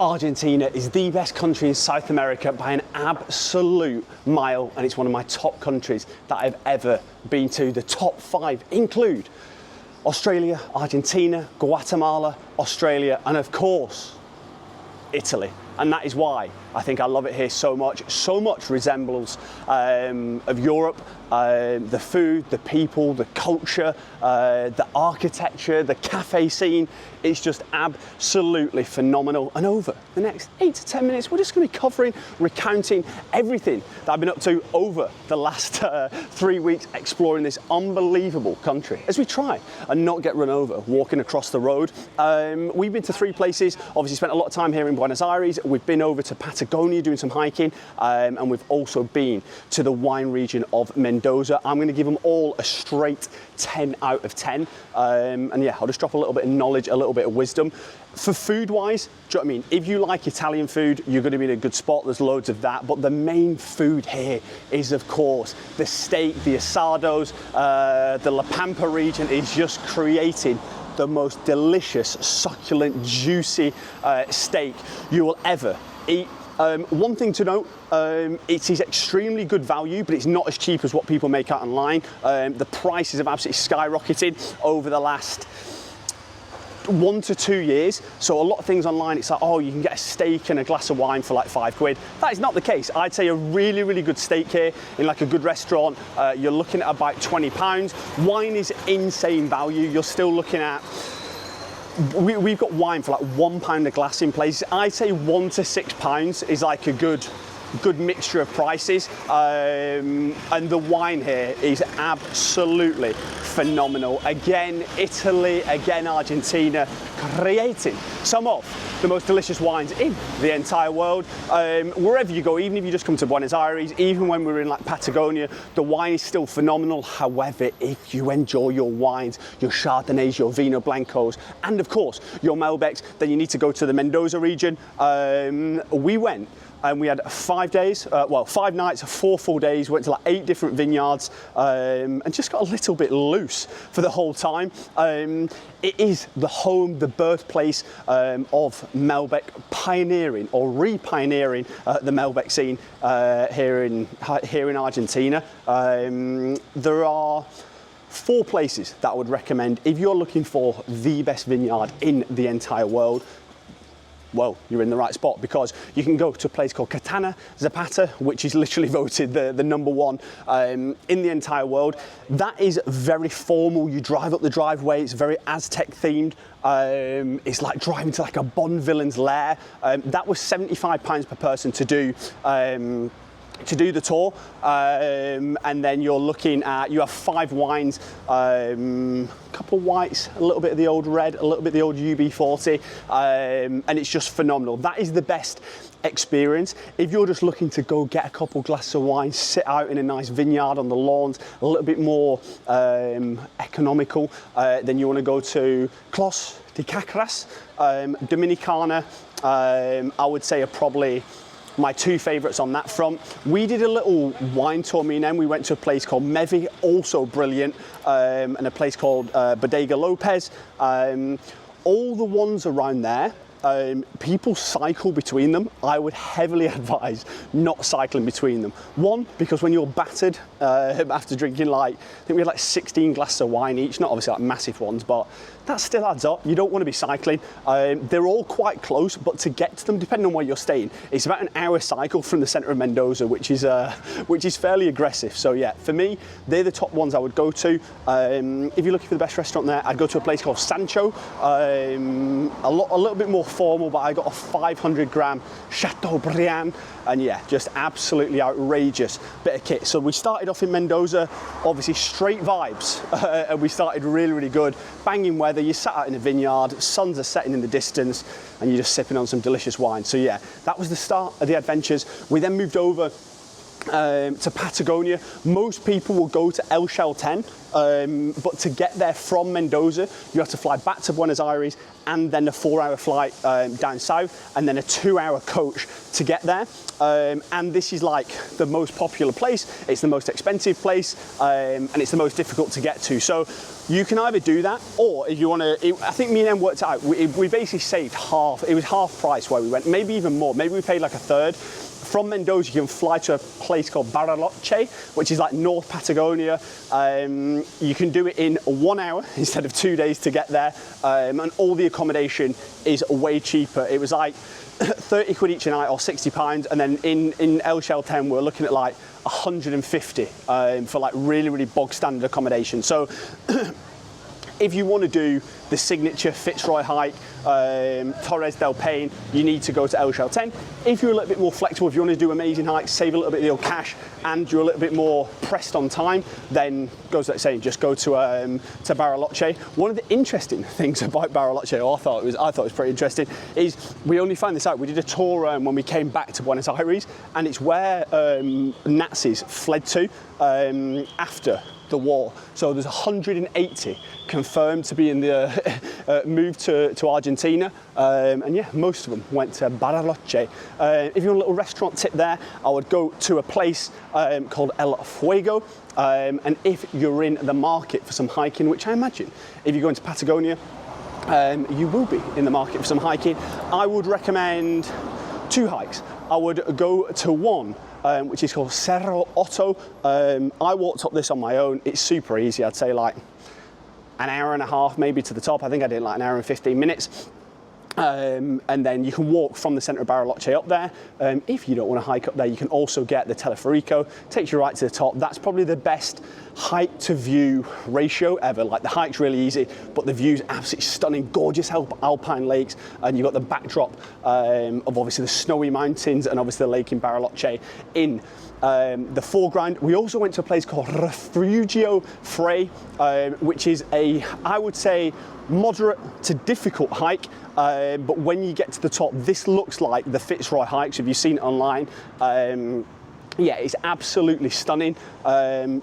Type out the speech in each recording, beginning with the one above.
Argentina is the best country in South America by an absolute mile, and it's one of my top countries that I've ever been to. The top 5 include Australia, Argentina, Guatemala, Australia, and of course, Italy. And that is why I think I love it here so much. So much resembles of Europe, the food, the people, the culture, the architecture, the cafe scene. It's just absolutely phenomenal. And over the next 8 to 10 minutes, we're just going to be covering, recounting everything that I've been up to over the last 3 weeks, exploring this unbelievable country as we try and not get run over walking across the road. We've been to 3 places, obviously spent a lot of time here in Buenos Aires. We've been over to Patagonia doing some hiking, and we've also been to the wine region of Mendoza. I'm going to give them all a straight 10 out of 10. And yeah, I'll just drop a little bit of knowledge, a little bit of wisdom. For food wise, do you know what I mean? If you like Italian food, you're going to be in a good spot. There's loads of that. But the main food here is, of course, the steak, the asados. The La Pampa region is just creating the most delicious, succulent, juicy steak you will ever eat. One thing to note, it is extremely good value, but it's not as cheap as what people make out online. The prices have absolutely skyrocketed over the last 1 to 2 years. So a lot of things online, it's like, oh, you can get a steak and a glass of wine for like £5. That is not the case. I'd say a really, really good steak here in like a good restaurant, you're looking at about £20. Wine is insane value. You're still looking at, we've got wine for like £1 a glass in places. I'd say £1 to £6 is like a good mixture of prices, and the wine here is absolutely phenomenal. Again, Italy, again, Argentina, creating some of the most delicious wines in the entire world. Wherever you go, even if you just come to Buenos Aires, even when we're in like Patagonia, the wine is still phenomenal. However, if you enjoy your wines, your Chardonnays, your Vino Blancos, and of course, your Malbecs, then you need to go to the Mendoza region. We went and we had 5 days, 5 nights, 4 full days, went to like 8 different vineyards, and just got a little bit loose for the whole time. It is the home, the birthplace of Malbec, pioneering or re-pioneering the Malbec scene here in Argentina. There are 4 places that I would recommend if you're looking for the best vineyard in the entire world. Well, you're in the right spot, because you can go to a place called Catana Zapata, which is literally voted the #1 in the entire world. That is very formal. You drive up the driveway, it's very Aztec themed. It's like driving to like a Bond villain's lair. That was £75 per person to do the tour, and then you're looking at, you have 5 wines, a couple of whites, a little bit of the old red, a little bit of the old UB40, and it's just phenomenal. That is the best experience. If you're just looking to go get a couple glasses of wine, sit out in a nice vineyard on the lawns, a little bit more economical, then you want to go to Clos de Cacras, Dominicana. I would say are probably my 2 favourites on that front. We did a little wine tour, me and Em. We went to a place called Mevi, also brilliant, and a place called Bodega Lopez. All the ones around there, people cycle between them. I would heavily advise not cycling between them. 1, because when you're battered after drinking like, I think we had like 16 glasses of wine each, not obviously like massive ones, but that still adds up. You don't want to be cycling. They're all quite close, but to get to them, depending on where you're staying, it's about an hour cycle from the centre of Mendoza, which is fairly aggressive. So yeah, for me, they're the top ones I would go to. If you're looking for the best restaurant there, I'd go to a place called Sancho. A little bit more formal, but I got a 500-gram Chateaubriand, and yeah, just absolutely outrageous bit of kit. So we started off in Mendoza, obviously straight vibes, and we started really, really good, banging weather. You sat out in a vineyard, suns are setting in the distance, and you're just sipping on some delicious wine. So yeah, that was the start of the adventures. We then moved over to Patagonia. Most people will go to El Chalten, but to get there from Mendoza, you have to fly back to Buenos Aires, and then a 4-hour flight down south, and then a 2-hour coach to get there. And this is like the most popular place, it's the most expensive place, and it's the most difficult to get to. So you can either do that, or if you want to, I think me and them worked out, we basically saved half, it was half price where we went, maybe even more, maybe we paid like a third. From Mendoza, you can fly to a place called Bariloche, which is like North Patagonia. You can do it in 1 hour instead of 2 days to get there, and all the accommodation is way cheaper. It was like 30 quid each a night or £60, and then in El Chalten we're looking at like 150 for like really bog standard accommodation. So if you want to do the signature Fitzroy hike, Torres del Paine, you need to go to El Chalten. If you're a little bit more flexible, if you want to do amazing hikes, save a little bit of your cash, and you're a little bit more pressed on time, then goes without saying, just go to Bariloche. One of the interesting things about Bariloche, I thought it was pretty interesting, is we only found this out. We did a tour when we came back to Buenos Aires, and it's where Nazis fled to after the war. So there's 180 confirmed to be in the moved to Argentina, and yeah, most of them went to Bariloche. If you want a little restaurant tip there, I would go to a place called El Fuego, and if you're in the market for some hiking, which I imagine if you're going to Patagonia, you will be in the market for some hiking, I would recommend 2 hikes. I would go to one which is called Cerro Otto. I walked up this on my own. It's super easy. I'd say like an hour and a half maybe to the top. I think I did like an hour and 15 minutes. And then you can walk from the centre of Bariloche up there. If you don't want to hike up there, you can also get the teleferico, takes you right to the top. That's probably the best height to view ratio ever. Like the hike's really easy, but the view's absolutely stunning, gorgeous alpine lakes, and you've got the backdrop of obviously the snowy mountains and obviously the lake in Bariloche in the foreground. We also went to a place called Refugio Frei, which is I would say, moderate to difficult hike, but when you get to the top, this looks like the Fitzroy hikes. If you've seen it online, yeah, it's absolutely stunning.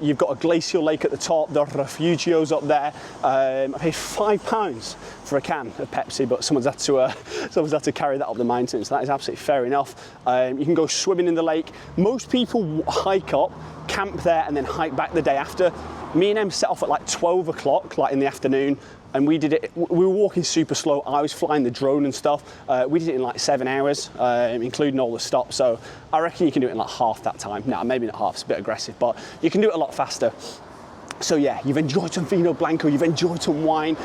You've got a glacial lake at the top, there are refugios up there. I paid £5 for a can of Pepsi, but someone's had to carry that up the mountain, so that is absolutely fair enough. You can go swimming in the lake. Most people hike up, camp there, and then hike back the day after. Me and Em set off at like 12 o'clock, like in the afternoon, and we did it, we were walking super slow. I was flying the drone and stuff. We did it in like 7 hours, including all the stops. So I reckon you can do it in like half that time. No, maybe not half, it's a bit aggressive, but you can do it a lot faster. So yeah, you've enjoyed some Vino Blanco, you've enjoyed some wine,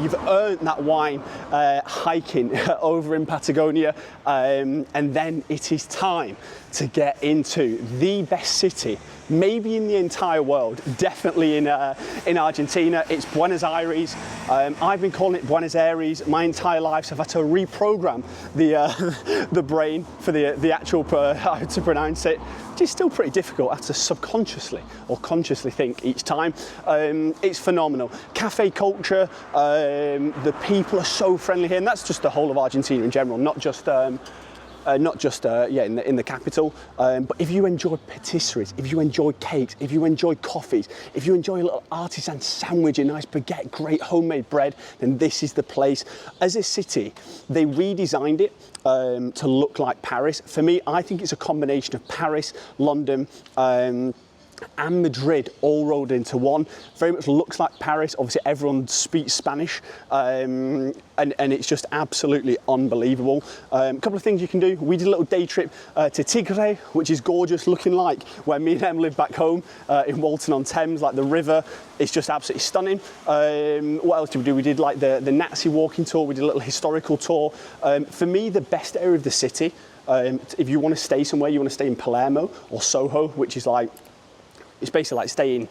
you've earned that wine hiking over in Patagonia, and then it is time to get into the best city, maybe in the entire world, definitely in Argentina. It's Buenos Aires. I've been calling it Buenos Aires my entire life, so I've had to reprogram the brain for the actual how to pronounce it, which is still pretty difficult. I have to subconsciously or consciously think each time. It's phenomenal. Cafe culture, the people are so friendly here, and that's just the whole of Argentina in general, not just in the capital, but if you enjoy patisseries, if you enjoy cakes, if you enjoy coffees, if you enjoy a little artisan sandwich, a nice baguette, great homemade bread, then this is the place. As a city, they redesigned it to look like Paris. For me, I think it's a combination of Paris, London, and Madrid all rolled into one. Very much looks like Paris. Obviously everyone speaks Spanish, and it's just absolutely unbelievable. A couple of things you can do. We did a little day trip to Tigre, which is gorgeous, looking like where me and Em live back home in Walton-on-Thames. Like the river, it's just absolutely stunning. What else did we do? We did like the Nazi walking tour. We did a little historical tour. For me, the best area of the city, if you want to stay somewhere, you want to stay in Palermo or Soho, which is like, it's basically like staying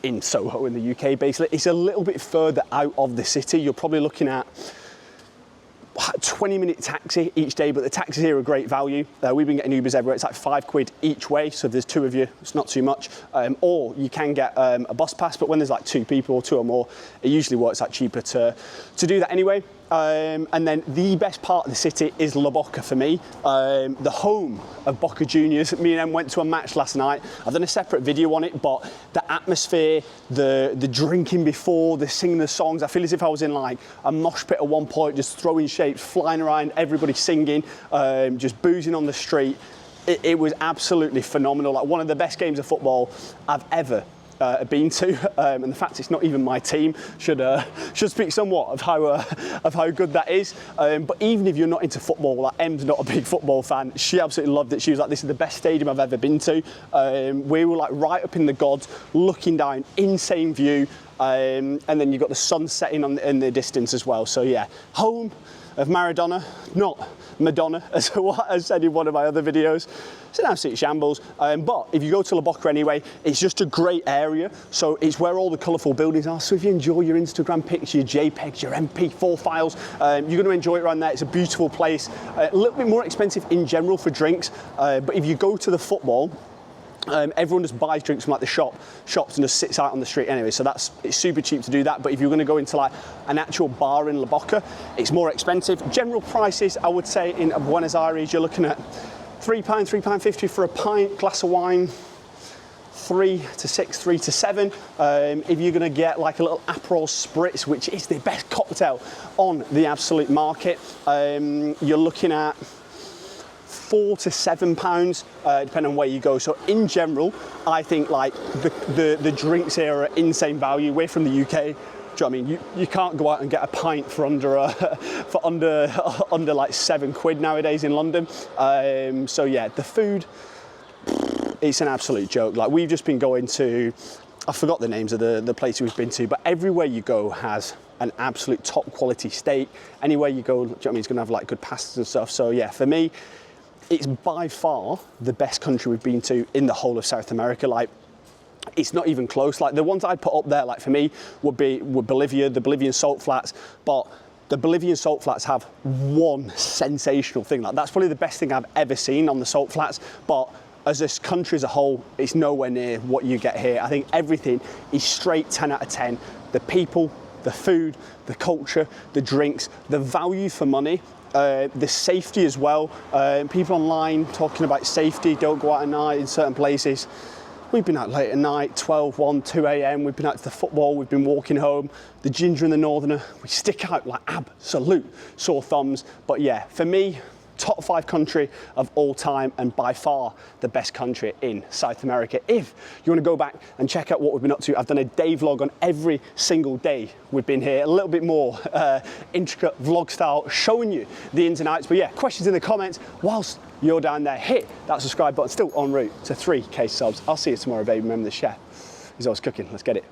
in Soho in the UK, basically. It's a little bit further out of the city. You're probably looking at 20-minute taxi each day, but the taxis here are great value. We've been getting Ubers everywhere. It's like £5 each way, so if there's 2 of you, it's not too much. Or you can get a bus pass, but when there's like 2 people or 2 or more, it usually works out cheaper to do that anyway. And then the best part of the city is La Boca for me, the home of Boca Juniors. Me and Em went to a match last night. I've done a separate video on it, but the atmosphere, the drinking before, the singing the songs, I feel as if I was in like a mosh pit at one point, just throwing shapes, flying around, everybody singing, just boozing on the street. It was absolutely phenomenal. Like one of the best games of football I've ever been to, and the fact it's not even my team should speak somewhat of how good that is. But even if you're not into football, like Em's not a big football fan, she absolutely loved it. She was like, this is the best stadium I've ever been to. We were like right up in the gods, looking down, insane view, and then you've got the sun setting in the distance as well. So yeah, home of Maradona, not Madonna, as I said in one of my other videos. It's an absolute shambles, but if you go to La Boca anyway, it's just a great area. So it's where all the colourful buildings are. So if you enjoy your Instagram pics, your JPEGs, your MP4 files, you're going to enjoy it around there. It's a beautiful place, a little bit more expensive in general for drinks, but if you go to the football, everyone just buys drinks from like the shops and just sits out on the street anyway, so it's super cheap to do that. But if you're going to go into like an actual bar in La Boca, it's more expensive. General prices, I would say in Buenos Aires, you're looking at £3, £3.50 for a pint, glass of wine, 3 to 6, 3 to 7. If you're going to get like a little Aperol Spritz, which is the best cocktail on the absolute market, you're looking at £4 to £7, depending on where you go. So in general, I think like the drinks here are insane value. We're from the UK. Do you know what I mean? You can't go out and get a pint for under like £7 nowadays in London. So yeah, the food, it's an absolute joke. Like we've just been going to, I forgot the names of the places we've been to, but everywhere you go has an absolute top quality steak. Anywhere you go, do you know what I mean, it's gonna have like good pastas and stuff. So yeah, for me, it's by far the best country we've been to in the whole of South America. Like, it's not even close. Like the ones I'd put up there, like for me, would Bolivia, the Bolivian salt flats. But the Bolivian salt flats have one sensational thing. Like that's probably the best thing I've ever seen on the salt flats. But as a country as a whole, it's nowhere near what you get here. I think everything is straight 10 out of 10. The people, the food, the culture, the drinks, the value for money. The safety as well. People online talking about safety, don't go out at night in certain places. We've been out late at night, 12, 1, 2 a.m. We've been out to the football, we've been walking home. The ginger and the northerner, we stick out like absolute sore thumbs. But yeah, for me, top 5 country of all time and by far the best country in South America. If you want to go back and check out what we've been up to, I've done a day vlog on every single day we've been here, a little bit more intricate vlog style, showing you the ins and outs. But yeah, questions in the comments whilst you're down there. Hit that subscribe button, still en route to 3K subs. I'll see you tomorrow, baby. Remember the chef, he's always cooking. Let's get it.